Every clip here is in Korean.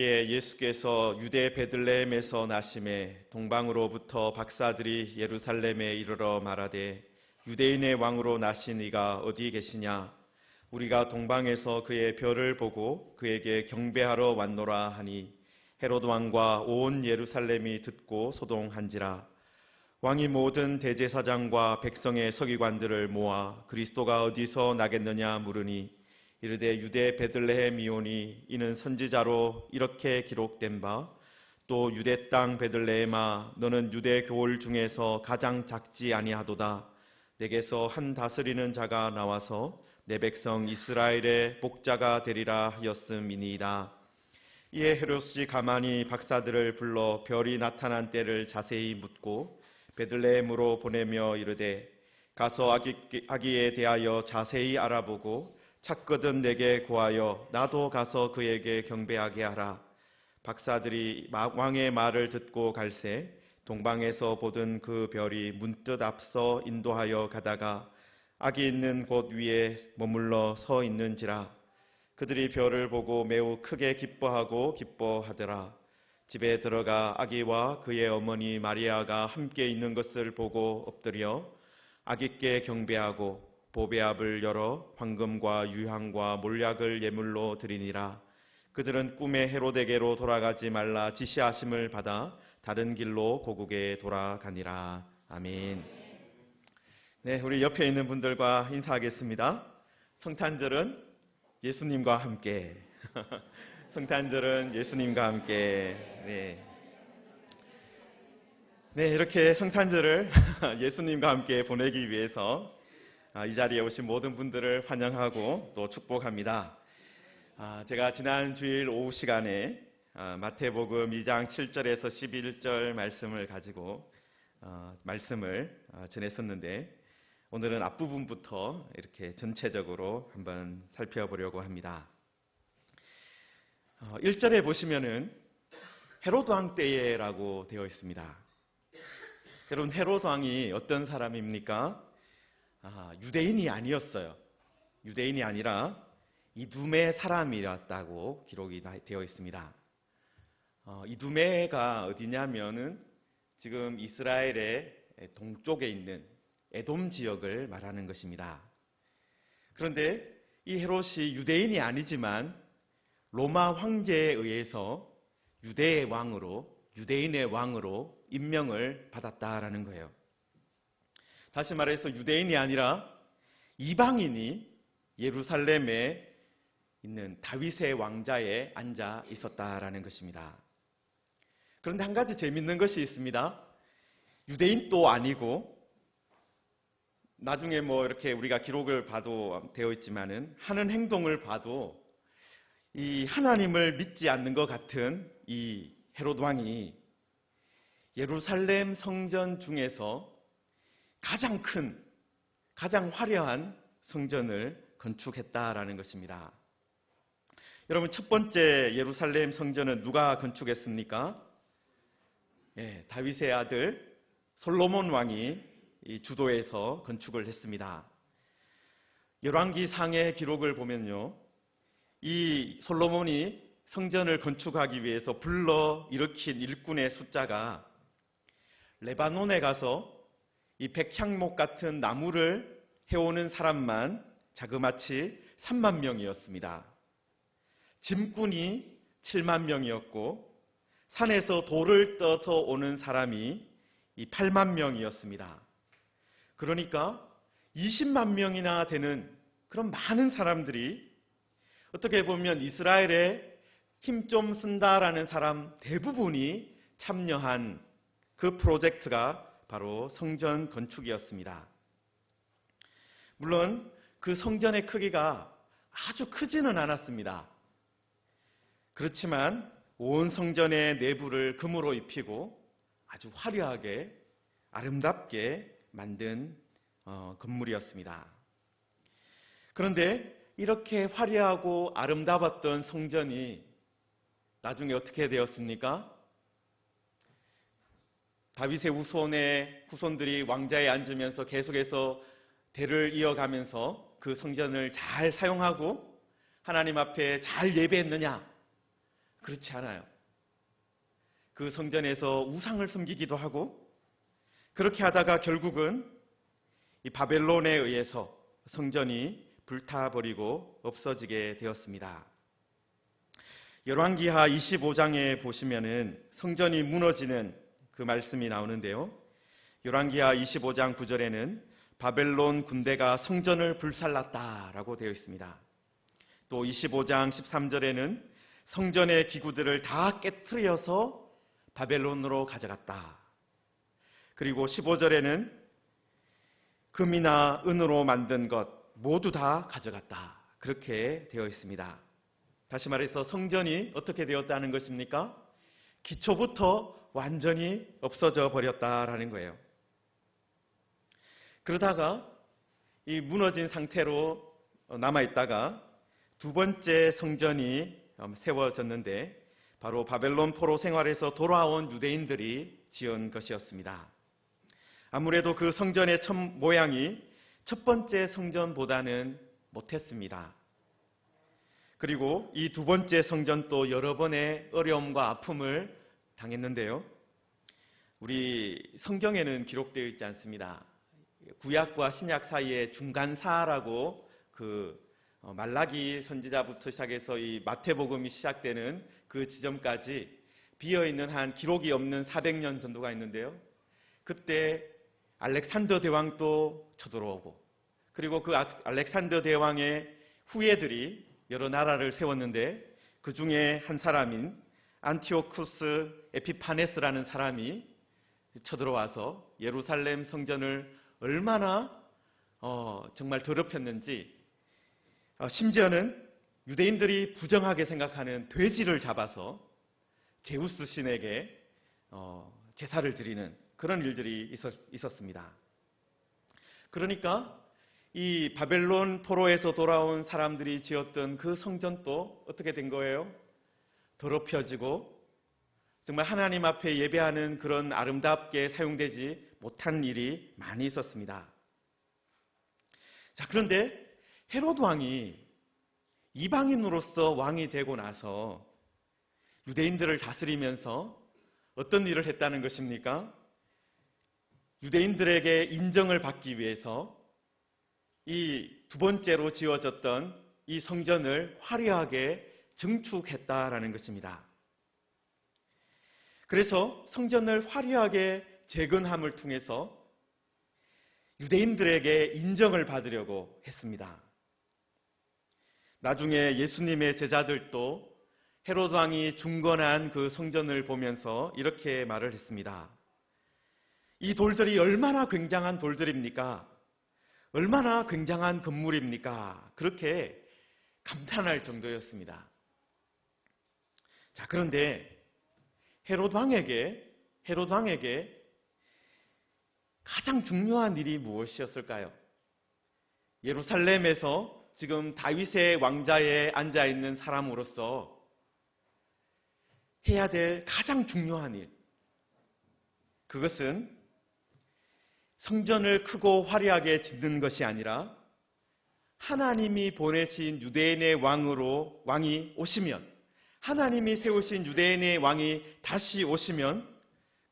예수께서 유대 베들레헴에서 나심에 동방으로부터 박사들이 예루살렘에 이르러 말하되 유대인의 왕으로 나신 이가 어디 계시냐? 우리가 동방에서 그의 별을 보고 그에게 경배하러 왔노라 하니 헤롯 왕과 온 예루살렘이 듣고 소동한지라. 왕이 모든 대제사장과 백성의 서기관들을 모아 그리스도가 어디서 나겠느냐 물으니 이르되 유대 베들레헴이오니 이는 선지자로 이렇게 기록된 바 또 유대 땅 베들레헴아 너는 유대 교울 중에서 가장 작지 아니하도다. 내게서 한 다스리는 자가 나와서 내 백성 이스라엘의 목자가 되리라 하였음이니이다. 이에 헤롯이 가만히 박사들을 불러 별이 나타난 때를 자세히 묻고 베들레헴으로 보내며 이르되 가서 아기에 대하여 자세히 알아보고 찾거든 내게 고하여 나도 가서 그에게 경배하게 하라. 박사들이 왕의 말을 듣고 갈새 동방에서 보던 그 별이 문득 앞서 인도하여 가다가 아기 있는 곳 위에 머물러 서 있는지라. 그들이 별을 보고 매우 크게 기뻐하더라. 집에 들어가 아기와 그의 어머니 마리아가 함께 있는 것을 보고 엎드려 아기께 경배하고 보배압을 열어 황금과 유향과 몰약을 예물로 드리니라. 그들은 꿈에 헤롯에게로 돌아가지 말라 지시하심을 받아 다른 길로 고국에 돌아가니라. 아멘. 네, 우리 옆에 있는 분들과 인사하겠습니다. 성탄절은 예수님과 함께. 성탄절은 예수님과 함께. 네, 이렇게 성탄절을 예수님과 함께 보내기 위해서 이 자리에 오신 모든 분들을 환영하고 또 축복합니다. 제가 지난 주일 오후 시간에 마태복음 2장 7절에서 11절 말씀을 가지고 말씀을 전했었는데 오늘은 앞부분부터 이렇게 전체적으로 한번 살펴보려고 합니다. 1절에 보시면은 헤롯 왕 때에라고 되어 있습니다. 여러분, 헤롯 왕이 어떤 사람입니까? 유대인이 아니었어요. 유대인이 아니라 이두메 사람이었다고 기록이 되어 있습니다. 이두메가 어디냐면은 지금 이스라엘의 동쪽에 있는 에돔 지역을 말하는 것입니다. 그런데 이 헤롯이 유대인이 아니지만 로마 황제에 의해서 유대인의 왕으로 임명을 받았다라는 거예요. 다시 말해서 유대인이 아니라 이방인이 예루살렘에 있는 다윗의 왕자에 앉아 있었다라는 것입니다. 그런데 한 가지 재밌는 것이 있습니다. 유대인도 아니고 나중에 이렇게 우리가 기록을 봐도 되어 있지만은 하는 행동을 봐도 이 하나님을 믿지 않는 것 같은 이 헤롯 왕이 예루살렘 성전 중에서 가장 큰, 가장 화려한 성전을 건축했다라는 것입니다. 여러분, 첫 번째 예루살렘 성전은 누가 건축했습니까? 다윗의 아들 솔로몬 왕이 주도해서 건축을 했습니다. 열왕기상의 기록을 보면요, 이 솔로몬이 성전을 건축하기 위해서 불러 일으킨 일꾼의 숫자가 레바논에 가서 이 백향목 같은 나무를 해오는 사람만 자그마치 3만 명이었습니다. 짐꾼이 7만 명이었고 산에서 돌을 떠서 오는 사람이 8만 명이었습니다. 그러니까 20만 명이나 되는 그런 많은 사람들이 어떻게 보면 이스라엘에 힘 좀 쓴다라는 사람 대부분이 참여한 그 프로젝트가 바로 성전 건축이었습니다. 물론 그 성전의 크기가 아주 크지는 않았습니다. 그렇지만 온 성전의 내부를 금으로 입히고 아주 화려하게 아름답게 만든 건물이었습니다. 그런데 이렇게 화려하고 아름다웠던 성전이 나중에 어떻게 되었습니까? 다윗의 후손들이 왕자에 앉으면서 계속해서 대를 이어가면서 그 성전을 잘 사용하고 하나님 앞에 잘 예배했느냐? 그렇지 않아요. 그 성전에서 우상을 섬기기도 하고 그렇게 하다가 결국은 이 바벨론에 의해서 성전이 불타버리고 없어지게 되었습니다. 열왕기하 25장에 보시면은 성전이 무너지는 그 말씀이 나오는데요. 열왕기하 25장 9절에는 바벨론 군대가 성전을 불살랐다라고 되어 있습니다. 또 25장 13절에는 성전의 기구들을 다 깨트려서 바벨론으로 가져갔다. 그리고 15절에는 금이나 은으로 만든 것 모두 다 가져갔다. 그렇게 되어 있습니다. 다시 말해서 성전이 어떻게 되었다는 것입니까? 기초부터 완전히 없어져 버렸다라는 거예요. 그러다가 이 무너진 상태로 남아있다가 두 번째 성전이 세워졌는데 바로 바벨론 포로 생활에서 돌아온 유대인들이 지은 것이었습니다. 아무래도 그 성전의 모양이 첫 번째 성전보다는 못했습니다. 그리고 이 두 번째 성전도 여러 번의 어려움과 아픔을 당했는데요. 우리 성경에는 기록되어 있지 않습니다. 구약과 신약 사이에 중간사라고 말라기 선지자부터 시작해서 이 마태복음이 시작되는 그 지점까지 비어있는 한 기록이 없는 400년 정도가 있는데요. 그때 알렉산더 대왕도 쳐들어오고 그리고 그 알렉산더 대왕의 후예들이 여러 나라를 세웠는데 그 중에 한 사람인 안티오쿠스 에피파네스라는 사람이 쳐들어와서 예루살렘 성전을 얼마나 정말 더럽혔는지 심지어는 유대인들이 부정하게 생각하는 돼지를 잡아서 제우스 신에게 제사를 드리는 그런 일들이 있었습니다. 그러니까 이 바벨론 포로에서 돌아온 사람들이 지었던 그 성전도 어떻게 된 거예요? 더럽혀지고 정말 하나님 앞에 예배하는 그런 아름답게 사용되지 못한 일이 많이 있었습니다. 자, 그런데 헤롯 왕이 이방인으로서 왕이 되고 나서 유대인들을 다스리면서 어떤 일을 했다는 것입니까? 유대인들에게 인정을 받기 위해서 이 두 번째로 지어졌던 이 성전을 화려하게 증축했다라는 것입니다. 그래서 성전을 화려하게 재건함을 통해서 유대인들에게 인정을 받으려고 했습니다. 나중에 예수님의 제자들도 헤롯 왕이 중건한 그 성전을 보면서 이렇게 말을 했습니다. 이 돌들이 얼마나 굉장한 돌들입니까? 얼마나 굉장한 건물입니까? 그렇게 감탄할 정도였습니다. 자, 그런데 헤롯 왕에게 가장 중요한 일이 무엇이었을까요? 예루살렘에서 지금 다윗의 왕자에 앉아 있는 사람으로서 해야 될 가장 중요한 일, 그것은 성전을 크고 화려하게 짓는 것이 아니라 하나님이 보내신 유대인의 왕이 오시면, 하나님이 세우신 유대인의 왕이 다시 오시면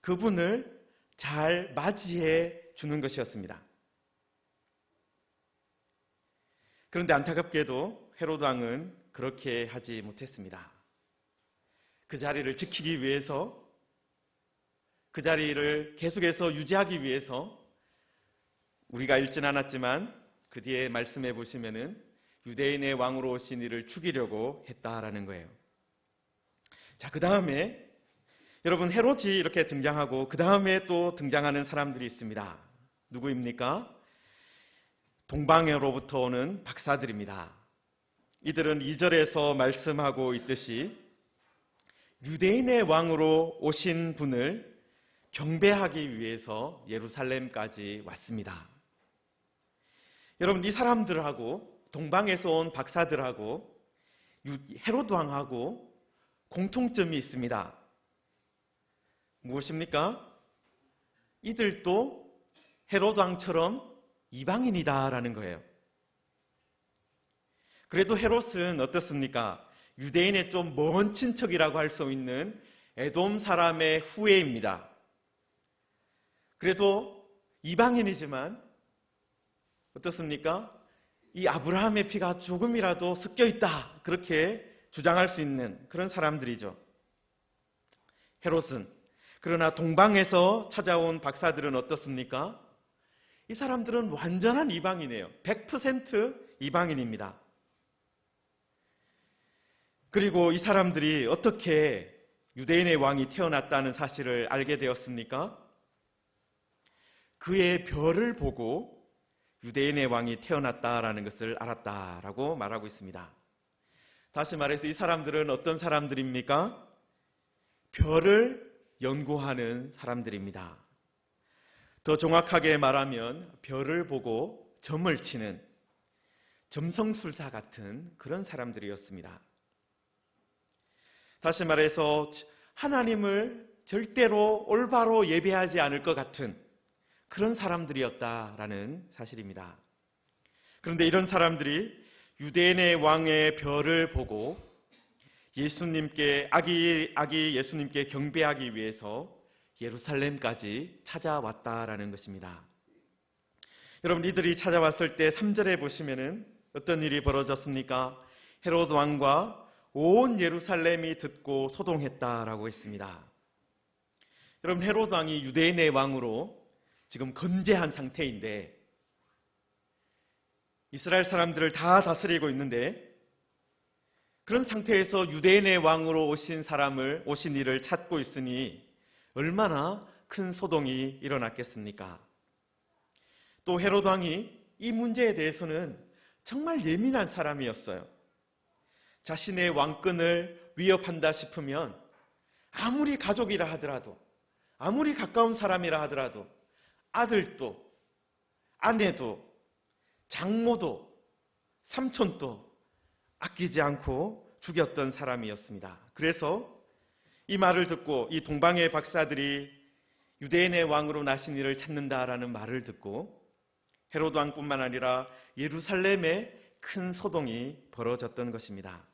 그분을 잘 맞이해 주는 것이었습니다. 그런데 안타깝게도 헤롯 왕은 그렇게 하지 못했습니다. 그 자리를 지키기 위해서, 그 자리를 계속해서 유지하기 위해서 우리가 읽진 않았지만 그 뒤에 말씀해 보시면은 유대인의 왕으로 오신 이를 죽이려고 했다라는 거예요. 자, 그 다음에 여러분 헤롯이 이렇게 등장하고 그 다음에 또 등장하는 사람들이 있습니다. 누구입니까? 동방으로부터 오는 박사들입니다. 이들은 2절에서 말씀하고 있듯이 유대인의 왕으로 오신 분을 경배하기 위해서 예루살렘까지 왔습니다. 여러분, 이 사람들하고 동방에서 온 박사들하고 헤롯 왕하고 공통점이 있습니다. 무엇입니까? 이들도 헤롯 왕처럼 이방인이다라는 거예요. 그래도 헤롯은 어떻습니까? 유대인의 좀 먼 친척이라고 할 수 있는 에돔 사람의 후예입니다. 그래도 이방인이지만 어떻습니까? 이 아브라함의 피가 조금이라도 섞여 있다, 그렇게 주장할 수 있는 그런 사람들이죠. 헤롯은. 그러나 동방에서 찾아온 박사들은 어떻습니까? 이 사람들은 완전한 이방인이에요. 100% 이방인입니다. 그리고 이 사람들이 어떻게 유대인의 왕이 태어났다는 사실을 알게 되었습니까? 그의 별을 보고 유대인의 왕이 태어났다라는 것을 알았다라고 말하고 있습니다. 다시 말해서 이 사람들은 어떤 사람들입니까? 별을 연구하는 사람들입니다. 더 정확하게 말하면 별을 보고 점을 치는 점성술사 같은 그런 사람들이었습니다. 다시 말해서 하나님을 절대로 올바로 예배하지 않을 것 같은 그런 사람들이었다라는 사실입니다. 그런데 이런 사람들이 유대인의 왕의 별을 보고 예수님께 아기 예수님께 경배하기 위해서 예루살렘까지 찾아왔다라는 것입니다. 여러분, 이들이 찾아왔을 때 3절에 보시면은 어떤 일이 벌어졌습니까? 헤롯 왕과 온 예루살렘이 듣고 소동했다라고 했습니다. 여러분, 헤롯 왕이 유대인의 왕으로 지금 건재한 상태인데, 이스라엘 사람들을 다 다스리고 있는데, 그런 상태에서 유대인의 왕으로 오신 이를 찾고 있으니 얼마나 큰 소동이 일어났겠습니까? 또 헤롯 왕이 이 문제에 대해서는 정말 예민한 사람이었어요. 자신의 왕권을 위협한다 싶으면 아무리 가족이라 하더라도, 아무리 가까운 사람이라 하더라도 아들도, 아내도, 장모도, 삼촌도 아끼지 않고 죽였던 사람이었습니다. 그래서 이 말을 듣고 이 동방의 박사들이 유대인의 왕으로 나신 이를 찾는다라는 말을 듣고 헤롯 왕뿐만 아니라 예루살렘에 큰 소동이 벌어졌던 것입니다.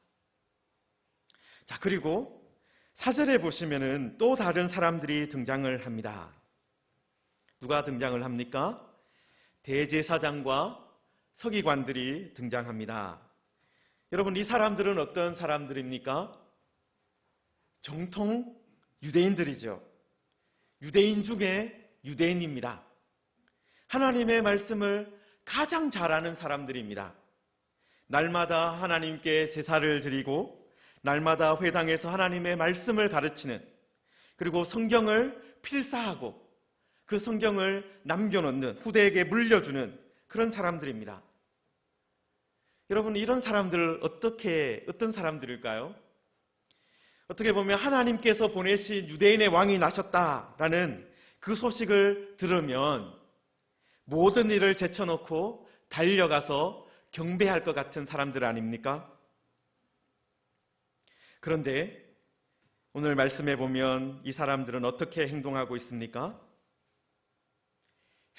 자, 그리고 4절에 보시면은 또 다른 사람들이 등장을 합니다. 누가 등장을 합니까? 대제사장과 서기관들이 등장합니다. 여러분, 이 사람들은 어떤 사람들입니까? 정통 유대인들이죠. 유대인 중에 유대인입니다. 하나님의 말씀을 가장 잘 아는 사람들입니다. 날마다 하나님께 제사를 드리고 날마다 회당에서 하나님의 말씀을 가르치는, 그리고 성경을 필사하고 그 성경을 남겨놓는, 후대에게 물려주는 그런 사람들입니다. 여러분, 이런 사람들 어떤 사람들일까요? 어떻게 보면 하나님께서 보내신 유대인의 왕이 나셨다라는 그 소식을 들으면 모든 일을 제쳐놓고 달려가서 경배할 것 같은 사람들 아닙니까? 그런데 오늘 말씀해 보면 이 사람들은 어떻게 행동하고 있습니까?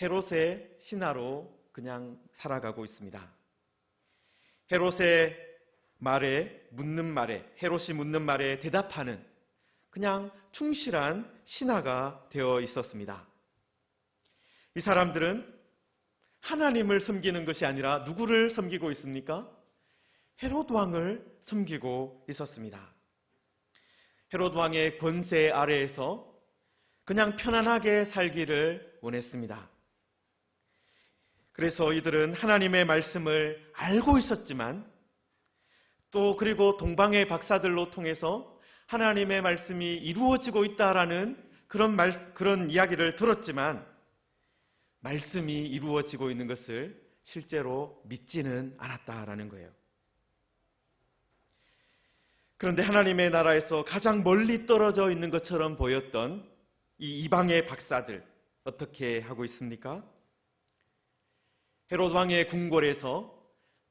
헤롯의 신하로 그냥 살아가고 있습니다. 헤롯의 말에, 헤롯이 묻는 말에 대답하는 그냥 충실한 신하가 되어 있었습니다. 이 사람들은 하나님을 섬기는 것이 아니라 누구를 섬기고 있습니까? 헤롯 왕을 섬기고 있었습니다. 헤롯 왕의 권세 아래에서 그냥 편안하게 살기를 원했습니다. 그래서 이들은 하나님의 말씀을 알고 있었지만, 또 그리고 동방의 박사들로 통해서 하나님의 말씀이 이루어지고 있다라는 그런 이야기를 들었지만, 말씀이 이루어지고 있는 것을 실제로 믿지는 않았다라는 거예요. 그런데 하나님의 나라에서 가장 멀리 떨어져 있는 것처럼 보였던 이 이방의 박사들, 어떻게 하고 있습니까? 헤롯 왕의 궁궐에서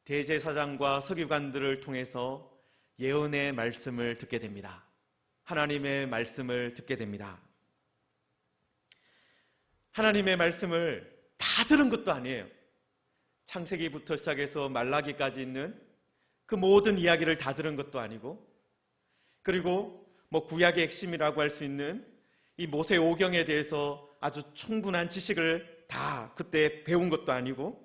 대제사장과 서기관들을 통해서 예언의 말씀을 듣게 됩니다. 하나님의 말씀을 듣게 됩니다. 하나님의 말씀을 다 들은 것도 아니에요. 창세기부터 시작해서 말라기까지 있는 그 모든 이야기를 다 들은 것도 아니고, 그리고 구약의 핵심이라고 할 수 있는 이 모세 오경에 대해서 아주 충분한 지식을 다 그때 배운 것도 아니고,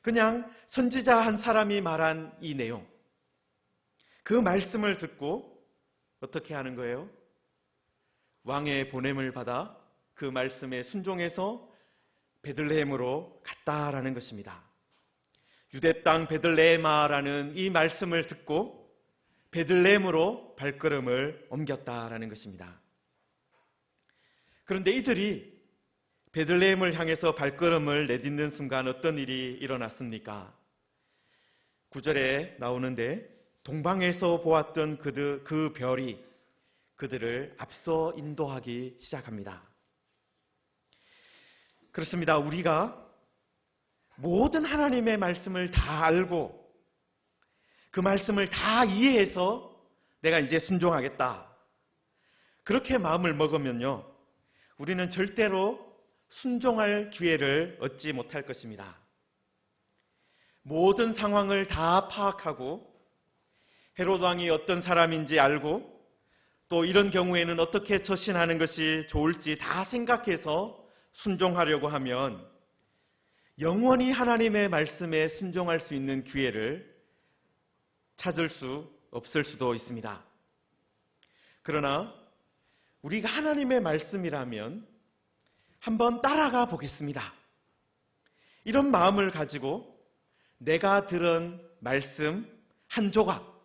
그냥 선지자 한 사람이 말한 이 내용, 그 말씀을 듣고 어떻게 하는 거예요? 왕의 보냄을 받아 그 말씀에 순종해서 베들레헴으로 갔다라는 것입니다. 유대 땅 베들레헴아라는 이 말씀을 듣고 베들레헴으로 발걸음을 옮겼다라는 것입니다. 그런데 이들이 베들레헴을 향해서 발걸음을 내딛는 순간 어떤 일이 일어났습니까? 9절에 나오는데 동방에서 보았던 그 별이 그들을 앞서 인도하기 시작합니다. 그렇습니다. 우리가 모든 하나님의 말씀을 다 알고 그 말씀을 다 이해해서 내가 이제 순종하겠다, 그렇게 마음을 먹으면요, 우리는 절대로 순종할 기회를 얻지 못할 것입니다. 모든 상황을 다 파악하고 헤롯 왕이 어떤 사람인지 알고 또 이런 경우에는 어떻게 처신하는 것이 좋을지 다 생각해서 순종하려고 하면 영원히 하나님의 말씀에 순종할 수 있는 기회를 찾을 수 없을 수도 있습니다. 그러나 우리가 하나님의 말씀이라면 한번 따라가 보겠습니다, 이런 마음을 가지고 내가 들은 말씀 한 조각,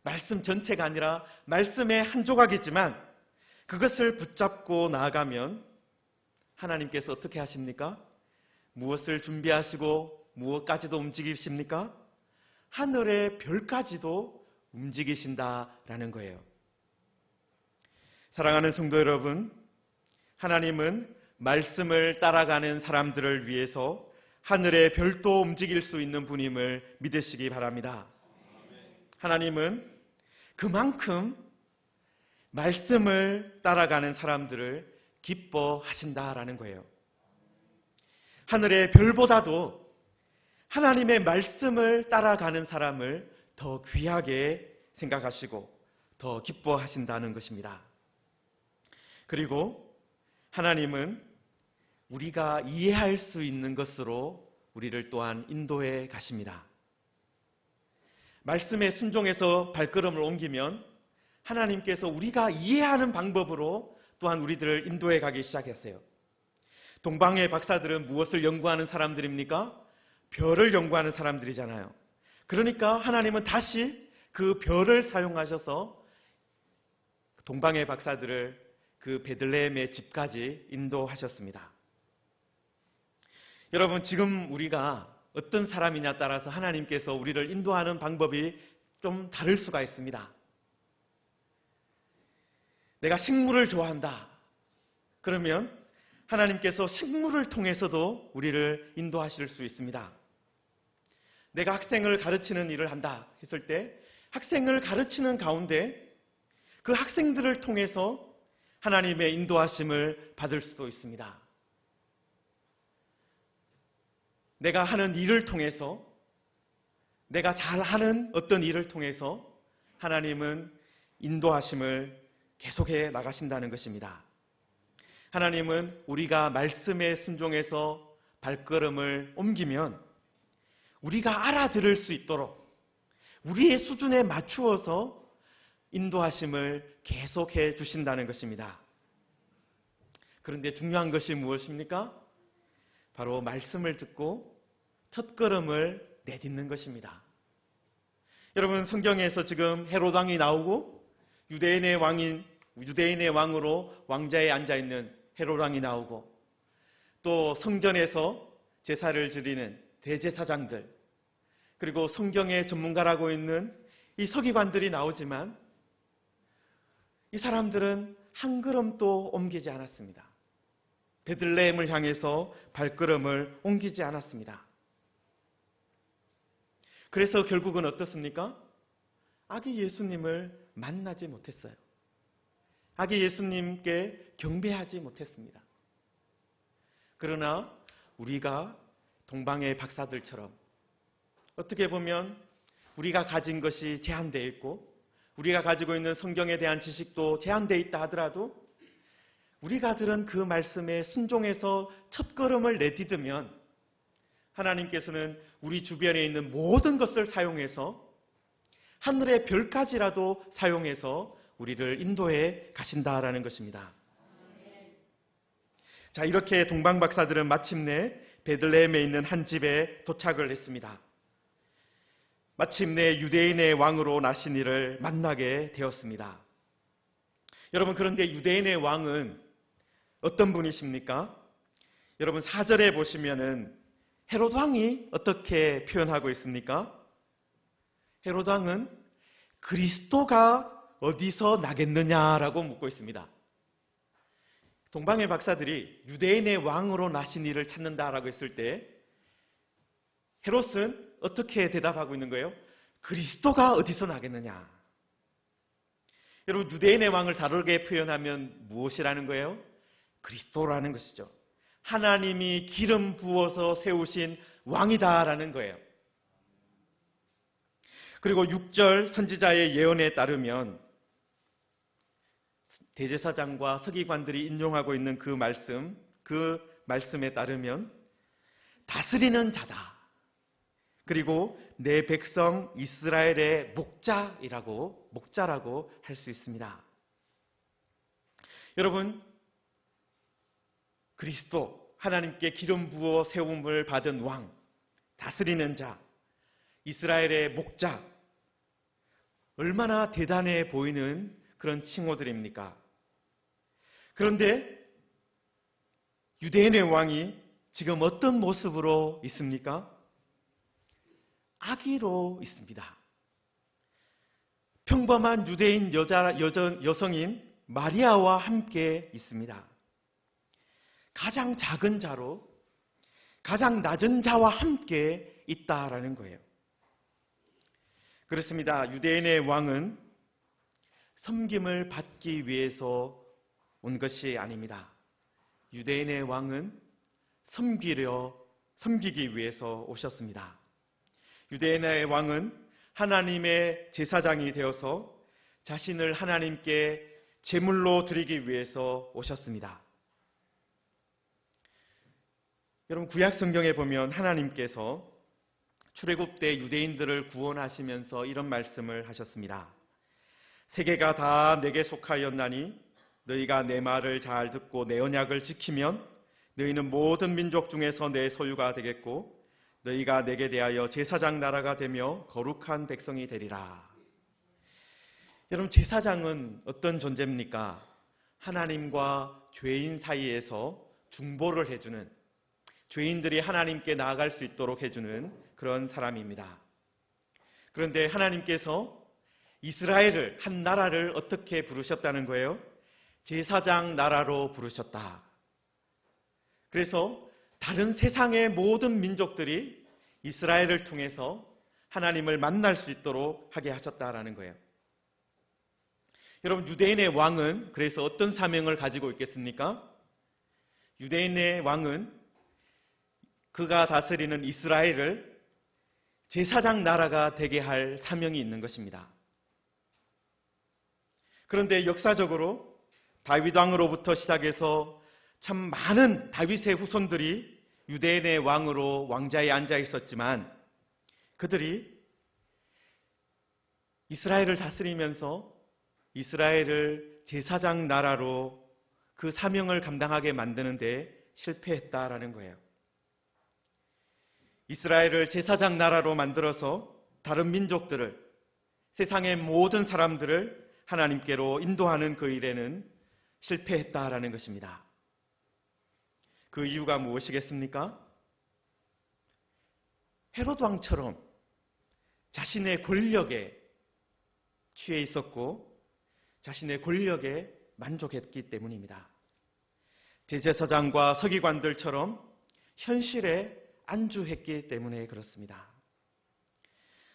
말씀 전체가 아니라 말씀의 한 조각이지만 그것을 붙잡고 나아가면 하나님께서 어떻게 하십니까? 무엇을 준비하시고 무엇까지도 움직이십니까? 하늘의 별까지도 움직이신다라는 거예요. 사랑하는 성도 여러분, 하나님은 말씀을 따라가는 사람들을 위해서 하늘의 별도 움직일 수 있는 분임을 믿으시기 바랍니다. 하나님은 그만큼 말씀을 따라가는 사람들을 기뻐하신다라는 거예요. 하늘의 별보다도 하나님의 말씀을 따라가는 사람을 더 귀하게 생각하시고 더 기뻐하신다는 것입니다. 그리고 하나님은 우리가 이해할 수 있는 것으로 우리를 또한 인도해 가십니다. 말씀에 순종해서 발걸음을 옮기면 하나님께서 우리가 이해하는 방법으로 또한 우리들을 인도해 가기 시작했어요. 동방의 박사들은 무엇을 연구하는 사람들입니까? 별을 연구하는 사람들이잖아요. 그러니까 하나님은 다시 그 별을 사용하셔서 동방의 박사들을 그 베들레헴의 집까지 인도하셨습니다. 여러분, 지금 우리가 어떤 사람이냐 따라서 하나님께서 우리를 인도하는 방법이 좀 다를 수가 있습니다. 내가 식물을 좋아한다, 그러면 하나님께서 식물을 통해서도 우리를 인도하실 수 있습니다. 내가 학생을 가르치는 일을 한다 했을 때 학생을 가르치는 가운데 그 학생들을 통해서 하나님의 인도하심을 받을 수도 있습니다. 내가 하는 일을 통해서, 내가 잘하는 어떤 일을 통해서 하나님은 인도하심을 계속해 나가신다는 것입니다. 하나님은 우리가 말씀에 순종해서 발걸음을 옮기면 우리가 알아들을 수 있도록 우리의 수준에 맞추어서 인도하심을 계속해 주신다는 것입니다. 그런데 중요한 것이 무엇입니까? 바로 말씀을 듣고 첫걸음을 내딛는 것입니다. 여러분, 성경에서 지금 헤롯 왕이 나오고 유대인의 왕으로 왕자에 앉아있는 헤롯 왕이 나오고 또 성전에서 제사를 드리는 대제사장들, 그리고 성경의 전문가라고 있는 이 서기관들이 나오지만 이 사람들은 한 걸음도 옮기지 않았습니다. 베들레헴을 향해서 발걸음을 옮기지 않았습니다. 그래서 결국은 어떻습니까? 아기 예수님을 만나지 못했어요. 아기 예수님께 경배하지 못했습니다. 그러나 우리가 동방의 박사들처럼 어떻게 보면 우리가 가진 것이 제한되어 있고 우리가 가지고 있는 성경에 대한 지식도 제한되어 있다 하더라도 우리가 들은 그 말씀에 순종해서 첫걸음을 내디디면 하나님께서는 우리 주변에 있는 모든 것을 사용해서 하늘의 별까지라도 사용해서 우리를 인도해 가신다라는 것입니다. 자, 이렇게 동방박사들은 마침내 베들레헴에 있는 한 집에 도착을 했습니다. 마침내 유대인의 왕으로 나신 이를 만나게 되었습니다. 여러분, 그런데 유대인의 왕은 어떤 분이십니까? 여러분, 4절에 보시면은 헤롯 왕이 어떻게 표현하고 있습니까? 헤롯 왕은 그리스도가 어디서 나겠느냐라고 묻고 있습니다. 동방의 박사들이 유대인의 왕으로 나신 이를 찾는다라고 했을 때 헤롯은 어떻게 대답하고 있는 거예요? 그리스도가 어디서 나겠느냐? 여러분, 유대인의 왕을 다르게 표현하면 무엇이라는 거예요? 그리스도라는 것이죠. 하나님이 기름 부어서 세우신 왕이다라는 거예요. 그리고 6절 선지자의 예언에 따르면 대제사장과 서기관들이 인용하고 있는 그 말씀에 따르면 다스리는 자다. 그리고 내 백성 이스라엘의 목자라고 할 수 있습니다. 여러분, 그리스도, 하나님께 기름 부어 세움을 받은 왕, 다스리는 자, 이스라엘의 목자, 얼마나 대단해 보이는 그런 칭호들입니까? 그런데 유대인의 왕이 지금 어떤 모습으로 있습니까? 아기로 있습니다. 평범한 유대인 여성인 마리아와 함께 있습니다. 가장 작은 자로, 가장 낮은 자와 함께 있다라는 거예요. 그렇습니다. 유대인의 왕은 섬김을 받기 위해서 온 것이 아닙니다. 유대인의 왕은 섬기기 위해서 오셨습니다. 유대인의 왕은 하나님의 제사장이 되어서 자신을 하나님께 제물로 드리기 위해서 오셨습니다. 여러분, 구약 성경에 보면 하나님께서 출애굽 때 유대인들을 구원하시면서 이런 말씀을 하셨습니다. 세계가 다 내게 속하였나니 너희가 내 말을 잘 듣고 내 언약을 지키면 너희는 모든 민족 중에서 내 소유가 되겠고 너희가 내게 대하여 제사장 나라가 되며 거룩한 백성이 되리라. 여러분, 제사장은 어떤 존재입니까? 하나님과 죄인 사이에서 중보를 해주는, 죄인들이 하나님께 나아갈 수 있도록 해주는 그런 사람입니다. 그런데 하나님께서 이스라엘을, 한 나라를 어떻게 부르셨다는 거예요? 제사장 나라로 부르셨다. 그래서 다른 세상의 모든 민족들이 이스라엘을 통해서 하나님을 만날 수 있도록 하게 하셨다라는 거예요. 여러분, 유대인의 왕은 그래서 어떤 사명을 가지고 있겠습니까? 유대인의 왕은 그가 다스리는 이스라엘을 제사장 나라가 되게 할 사명이 있는 것입니다. 그런데 역사적으로 다윗 왕으로부터 시작해서 참 많은 다윗의 후손들이 유대인의 왕으로 왕자에 앉아 있었지만 그들이 이스라엘을 다스리면서 이스라엘을 제사장 나라로 그 사명을 감당하게 만드는데 실패했다라는 거예요. 이스라엘을 제사장 나라로 만들어서 다른 민족들을, 세상의 모든 사람들을 하나님께로 인도하는 그 일에는 실패했다라는 것입니다. 그 이유가 무엇이겠습니까? 헤롯 왕처럼 자신의 권력에 취해 있었고 자신의 권력에 만족했기 때문입니다. 대제사장과 서기관들처럼 현실에 안주했기 때문에 그렇습니다.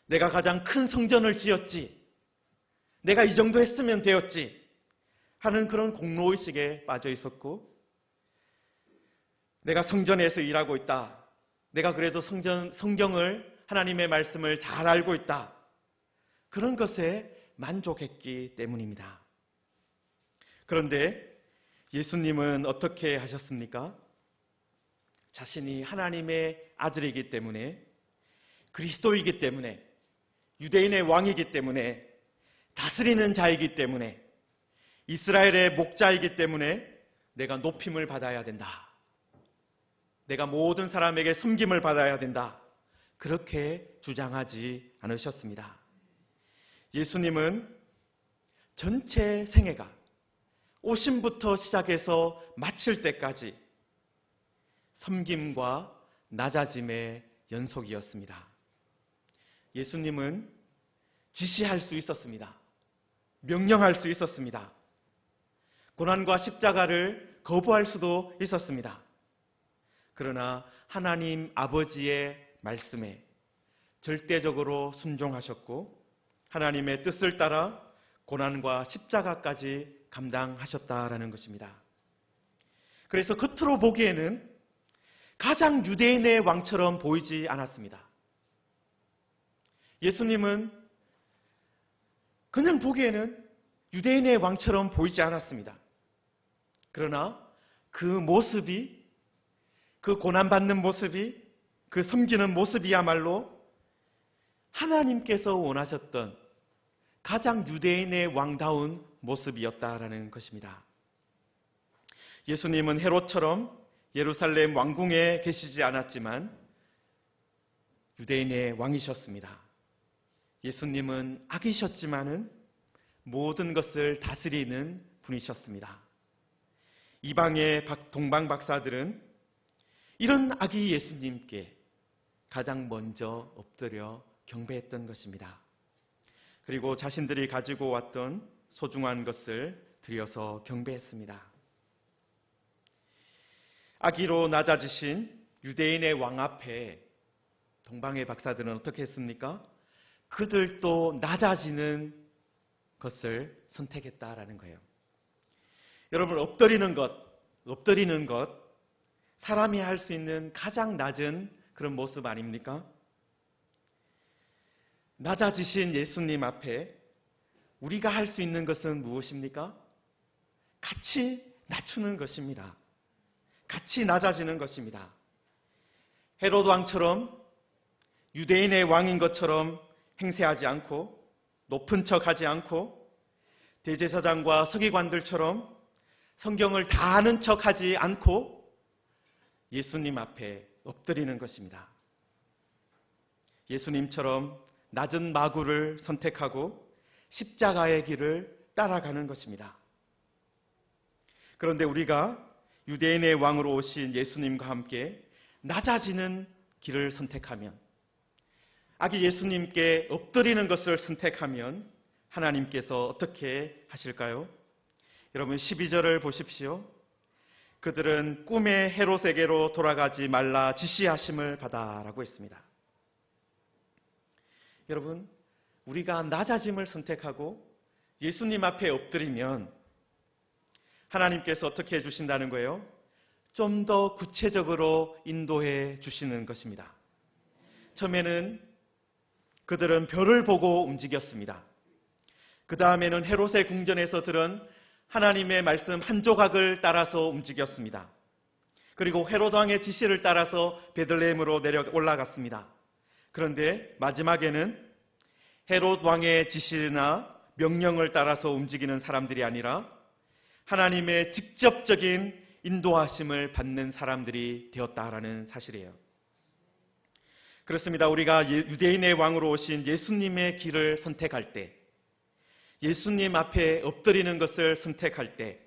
내가 가장 큰 성전을 지었지, 내가 이 정도 했으면 되었지 하는 그런 공로의식에 빠져 있었고, 내가 성전에서 일하고 있다, 내가 그래도 성경을, 하나님의 말씀을 잘 알고 있다, 그런 것에 만족했기 때문입니다. 그런데 예수님은 어떻게 하셨습니까? 자신이 하나님의 아들이기 때문에, 그리스도이기 때문에, 유대인의 왕이기 때문에, 다스리는 자이기 때문에, 이스라엘의 목자이기 때문에 내가 높임을 받아야 된다. 내가 모든 사람에게 섬김을 받아야 된다. 그렇게 주장하지 않으셨습니다. 예수님은 전체 생애가 오심부터 시작해서 마칠 때까지 섬김과 낮아짐의 연속이었습니다. 예수님은 지시할 수 있었습니다. 명령할 수 있었습니다. 고난과 십자가를 거부할 수도 있었습니다. 그러나 하나님 아버지의 말씀에 절대적으로 순종하셨고 하나님의 뜻을 따라 고난과 십자가까지 감당하셨다라는 것입니다. 그래서 겉으로 보기에는 가장 유대인의 왕처럼 보이지 않았습니다. 예수님은 그냥 보기에는 유대인의 왕처럼 보이지 않았습니다. 그러나 그 모습이, 그 고난받는 모습이, 그 섬기는 모습이야말로 하나님께서 원하셨던 가장 유대인의 왕다운 모습이었다라는 것입니다. 예수님은 헤롯처럼 예루살렘 왕궁에 계시지 않았지만 유대인의 왕이셨습니다. 예수님은 악이셨지만은 모든 것을 다스리는 분이셨습니다. 이방의 동방 박사들은 이런 아기 예수님께 가장 먼저 엎드려 경배했던 것입니다. 그리고 자신들이 가지고 왔던 소중한 것을 드려서 경배했습니다. 아기로 낮아지신 유대인의 왕 앞에 동방의 박사들은 어떻게 했습니까? 그들도 낮아지는 것을 선택했다라는 거예요. 여러분, 엎드리는 것, 사람이 할 수 있는 가장 낮은 그런 모습 아닙니까? 낮아지신 예수님 앞에 우리가 할 수 있는 것은 무엇입니까? 같이 낮추는 것입니다. 같이 낮아지는 것입니다. 헤롯 왕처럼 유대인의 왕인 것처럼 행세하지 않고 높은 척하지 않고 대제사장과 서기관들처럼 성경을 다 아는 척하지 않고 예수님 앞에 엎드리는 것입니다. 예수님처럼 낮은 마구를 선택하고 십자가의 길을 따라가는 것입니다. 그런데 우리가 유대인의 왕으로 오신 예수님과 함께 낮아지는 길을 선택하면, 아기 예수님께 엎드리는 것을 선택하면 하나님께서 어떻게 하실까요? 여러분 12절을 보십시오. 그들은 꿈의 헤롯에게로 돌아가지 말라 지시하심을 받아라고 했습니다. 여러분, 우리가 낮아짐을 선택하고 예수님 앞에 엎드리면 하나님께서 어떻게 해주신다는 거예요? 좀 더 구체적으로 인도해 주시는 것입니다. 처음에는 그들은 별을 보고 움직였습니다. 그 다음에는 헤롯의 궁전에서 들은 하나님의 말씀 한 조각을 따라서 움직였습니다. 그리고 헤롯 왕의 지시를 따라서 베들레헴으로 올라갔습니다. 그런데 마지막에는 헤롯 왕의 지시나 명령을 따라서 움직이는 사람들이 아니라 하나님의 직접적인 인도하심을 받는 사람들이 되었다라는 사실이에요. 그렇습니다. 우리가 유대인의 왕으로 오신 예수님의 길을 선택할 때, 예수님 앞에 엎드리는 것을 선택할 때,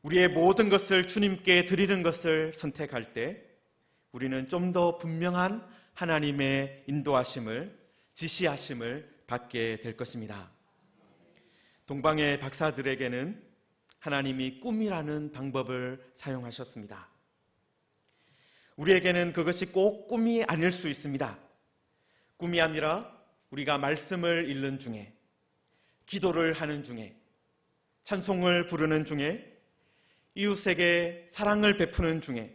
우리의 모든 것을 주님께 드리는 것을 선택할 때 우리는 좀 더 분명한 하나님의 인도하심을, 지시하심을 받게 될 것입니다. 동방의 박사들에게는 하나님이 꿈이라는 방법을 사용하셨습니다. 우리에게는 그것이 꼭 꿈이 아닐 수 있습니다. 꿈이 아니라 우리가 말씀을 읽는 중에, 기도를 하는 중에, 찬송을 부르는 중에, 이웃에게 사랑을 베푸는 중에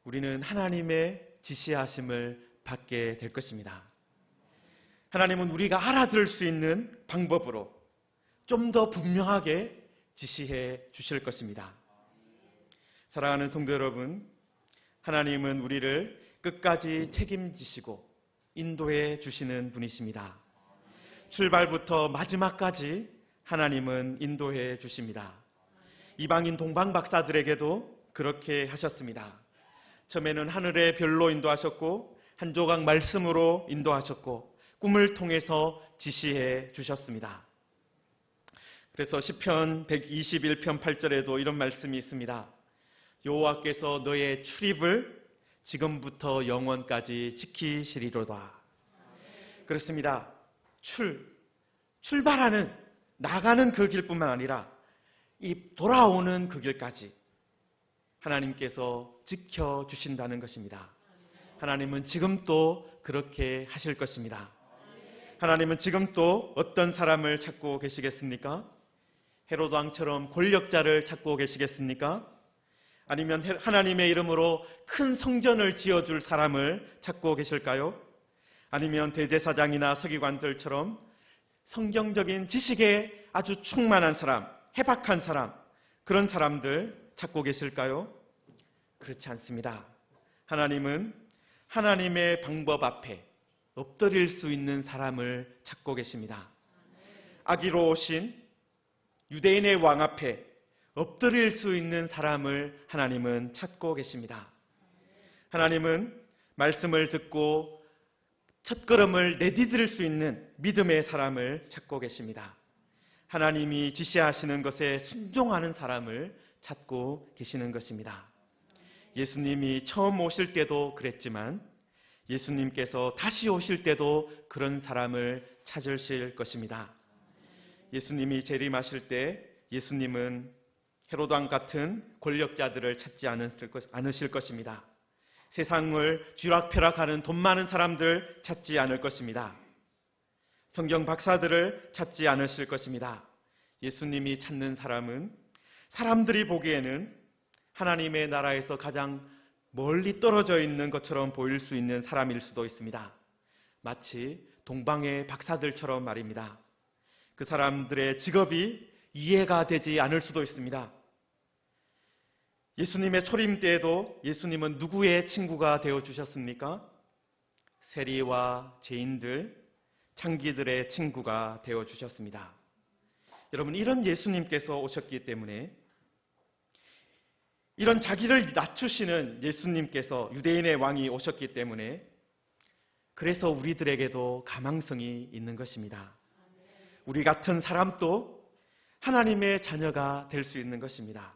우리는 하나님의 지시하심을 받게 될 것입니다. 하나님은 우리가 알아들을 수 있는 방법으로 좀 더 분명하게 지시해 주실 것입니다. 사랑하는 성도 여러분, 하나님은 우리를 끝까지 책임지시고 인도해 주시는 분이십니다. 출발부터 마지막까지 하나님은 인도해 주십니다. 이방인 동방 박사들에게도 그렇게 하셨습니다. 처음에는 하늘의 별로 인도하셨고 한 조각 말씀으로 인도하셨고 꿈을 통해서 지시해 주셨습니다. 그래서 시편 121편 8절에도 이런 말씀이 있습니다. 여호와께서 너의 출입을 지금부터 영원까지 지키시리로다. 그렇습니다. 출발하는, 나가는 그 길뿐만 아니라 이 돌아오는 그 길까지 하나님께서 지켜주신다는 것입니다. 하나님은 지금 또 그렇게 하실 것입니다. 하나님은 지금 또 어떤 사람을 찾고 계시겠습니까? 헤로드 왕처럼 권력자를 찾고 계시겠습니까? 아니면 하나님의 이름으로 큰 성전을 지어줄 사람을 찾고 계실까요? 아니면 대제사장이나 서기관들처럼 성경적인 지식에 아주 충만한 사람, 해박한 사람, 그런 사람들 찾고 계실까요? 그렇지 않습니다. 하나님은 하나님의 방법 앞에 엎드릴 수 있는 사람을 찾고 계십니다. 아기로우신 유대인의 왕 앞에 엎드릴 수 있는 사람을 하나님은 찾고 계십니다. 하나님은 말씀을 듣고 첫걸음을 내디딜 수 있는 믿음의 사람을 찾고 계십니다. 하나님이 지시하시는 것에 순종하는 사람을 찾고 계시는 것입니다. 예수님이 처음 오실 때도 그랬지만 예수님께서 다시 오실 때도 그런 사람을 찾으실 것입니다. 예수님이 재림하실 때 예수님은 헤로드 왕 같은 권력자들을 찾지 않으실 것입니다. 세상을 쥐락펴락하는 돈 많은 사람들 찾지 않을 것입니다. 성경 박사들을 찾지 않으실 것입니다. 예수님이 찾는 사람은 사람들이 보기에는 하나님의 나라에서 가장 멀리 떨어져 있는 것처럼 보일 수 있는 사람일 수도 있습니다. 마치 동방의 박사들처럼 말입니다. 그 사람들의 직업이 이해가 되지 않을 수도 있습니다. 예수님의 초림 때에도 예수님은 누구의 친구가 되어주셨습니까? 세리와 죄인들, 창기들의 친구가 되어주셨습니다. 여러분, 이런 예수님께서 오셨기 때문에, 이런 자기를 낮추시는 예수님께서, 유대인의 왕이 오셨기 때문에, 그래서 우리들에게도 가망성이 있는 것입니다. 우리 같은 사람도 하나님의 자녀가 될 수 있는 것입니다.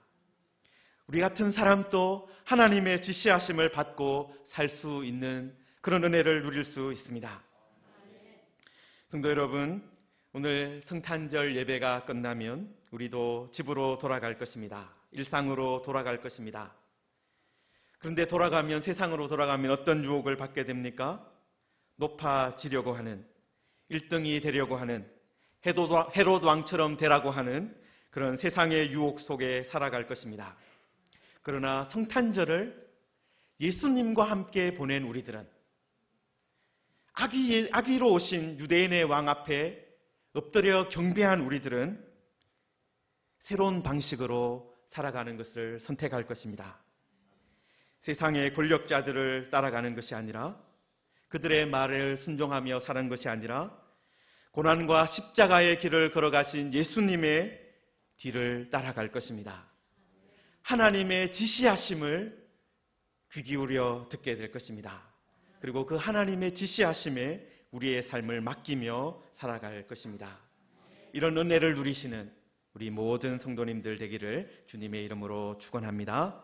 우리 같은 사람도 하나님의 지시하심을 받고 살 수 있는 그런 은혜를 누릴 수 있습니다. 성도 여러분, 오늘 성탄절 예배가 끝나면 우리도 집으로 돌아갈 것입니다. 일상으로 돌아갈 것입니다. 그런데 세상으로 돌아가면 어떤 유혹을 받게 됩니까? 높아지려고 하는, 1등이 되려고 하는, 헤로드 왕처럼 되라고 하는 그런 세상의 유혹 속에 살아갈 것입니다. 그러나 성탄절을 예수님과 함께 보낸 우리들은, 아기로 오신 유대인의 왕 앞에 엎드려 경배한 우리들은 새로운 방식으로 살아가는 것을 선택할 것입니다. 세상의 권력자들을 따라가는 것이 아니라, 그들의 말을 순종하며 사는 것이 아니라, 고난과 십자가의 길을 걸어가신 예수님의 뒤를 따라갈 것입니다. 하나님의 지시하심을 귀 기울여 듣게 될 것입니다. 그리고 그 하나님의 지시하심에 우리의 삶을 맡기며 살아갈 것입니다. 이런 은혜를 누리시는 우리 모든 성도님들 되기를 주님의 이름으로 축원합니다.